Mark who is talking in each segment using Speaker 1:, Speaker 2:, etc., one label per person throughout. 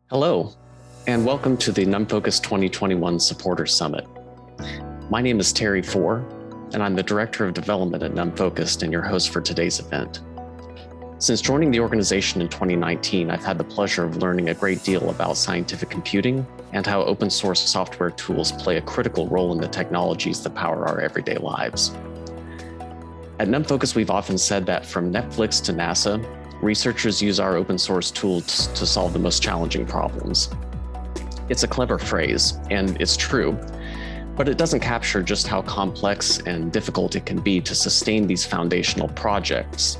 Speaker 1: Hello, and welcome to the NumFOCUS 2021 Supporter Summit. My name is Terry Foor, and I'm the Director of Development at NumFOCUS and your host for today's event. Since joining the organization in 2019, I've had the pleasure of learning a great deal about scientific computing and how open source software tools play a critical role in the technologies that power our everyday lives. At NumFOCUS, we've often said that from Netflix to NASA, researchers use our open source tools to solve the most challenging problems. It's a clever phrase, and it's true, but it doesn't capture just how complex and difficult it can be to sustain these foundational projects,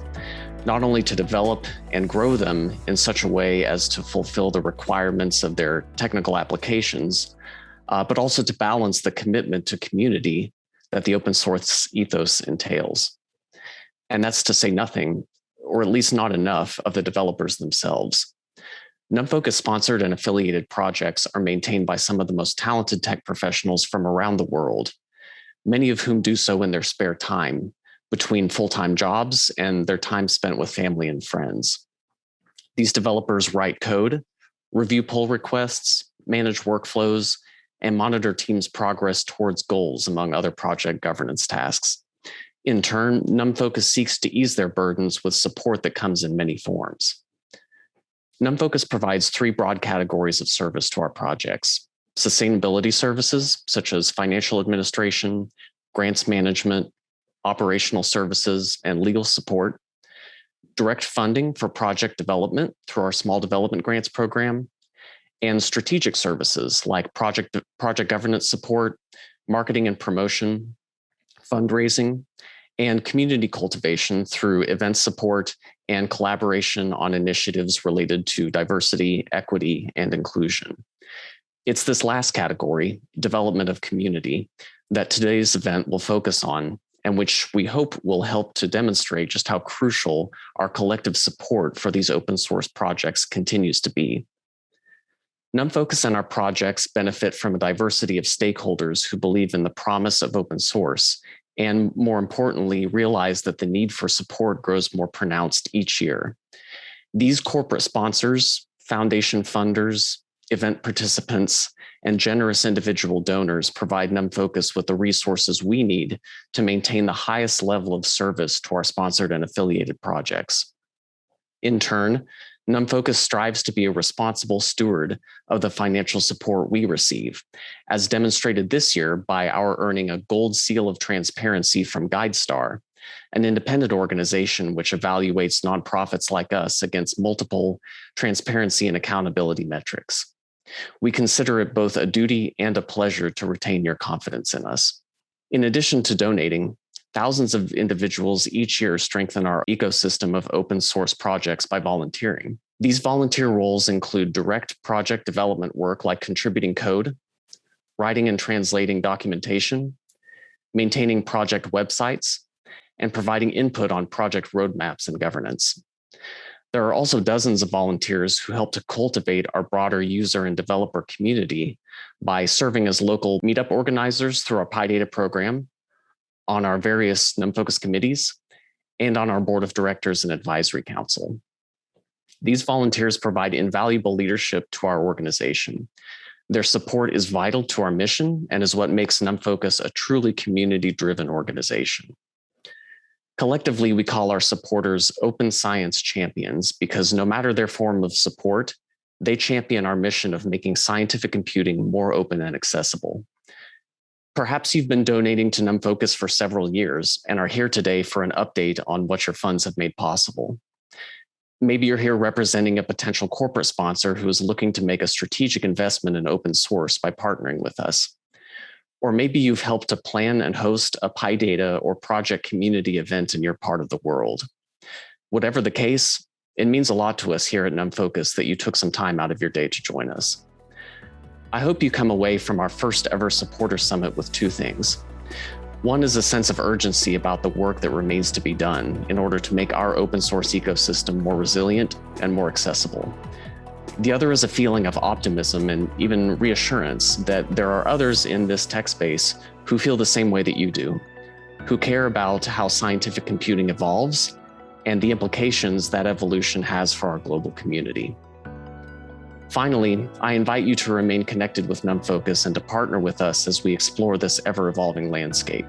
Speaker 1: not only to develop and grow them in such a way as to fulfill the requirements of their technical applications, but also to balance the commitment to community that the open source ethos entails. And that's to say nothing, or at least not enough, of the developers themselves. NumFOCUS sponsored and affiliated projects are maintained by some of the most talented tech professionals from around the world, many of whom do so in their spare time, between full-time jobs and their time spent with family and friends. These developers write code, review pull requests, manage workflows, and monitor teams' progress towards goals, among other project governance tasks. In turn, NumFOCUS seeks to ease their burdens with support that comes in many forms. NumFOCUS provides three broad categories of service to our projects: sustainability services, such as financial administration, grants management, operational services, and legal support; direct funding for project development through our small development grants program; and strategic services like project governance support, marketing and promotion, fundraising, and community cultivation through event support and collaboration on initiatives related to diversity, equity, and inclusion. It's this last category, development of community, that today's event will focus on, and which we hope will help to demonstrate just how crucial our collective support for these open source projects continues to be. NumFOCUS and our projects benefit from a diversity of stakeholders who believe in the promise of open source, and more importantly, realize that the need for support grows more pronounced each year. These corporate sponsors, foundation funders, event participants, and generous individual donors provide NumFOCUS with the resources we need to maintain the highest level of service to our sponsored and affiliated projects. In turn, NumFOCUS strives to be a responsible steward of the financial support we receive, as demonstrated this year by our earning a gold seal of transparency from GuideStar, an independent organization which evaluates nonprofits like us against multiple transparency and accountability metrics. We consider it both a duty and a pleasure to retain your confidence in us. In addition to donating, thousands of individuals each year strengthen our ecosystem of open source projects by volunteering. These volunteer roles include direct project development work like contributing code, writing and translating documentation, maintaining project websites, and providing input on project roadmaps and governance. There are also dozens of volunteers who help to cultivate our broader user and developer community by serving as local meetup organizers through our PyData program, on our various NumFOCUS committees, and on our board of directors and advisory council. These volunteers provide invaluable leadership to our organization. Their support is vital to our mission and is what makes NumFOCUS a truly community-driven organization. Collectively, we call our supporters open science champions because no matter their form of support, they champion our mission of making scientific computing more open and accessible. Perhaps you've been donating to NumFOCUS for several years and are here today for an update on what your funds have made possible. Maybe you're here representing a potential corporate sponsor who is looking to make a strategic investment in open source by partnering with us. Or maybe you've helped to plan and host a PyData or project community event in your part of the world. Whatever the case, it means a lot to us here at NumFOCUS that you took some time out of your day to join us. I hope you come away from our first ever supporter summit with two things. One is a sense of urgency about the work that remains to be done in order to make our open source ecosystem more resilient and more accessible. The other is a feeling of optimism and even reassurance that there are others in this tech space who feel the same way that you do, who care about how scientific computing evolves and the implications that evolution has for our global community. Finally, I invite you to remain connected with NumFOCUS and to partner with us as we explore this ever-evolving landscape.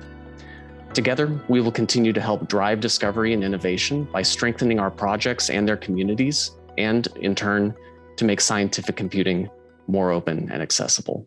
Speaker 1: Together, we will continue to help drive discovery and innovation by strengthening our projects and their communities, and in turn, to make scientific computing more open and accessible.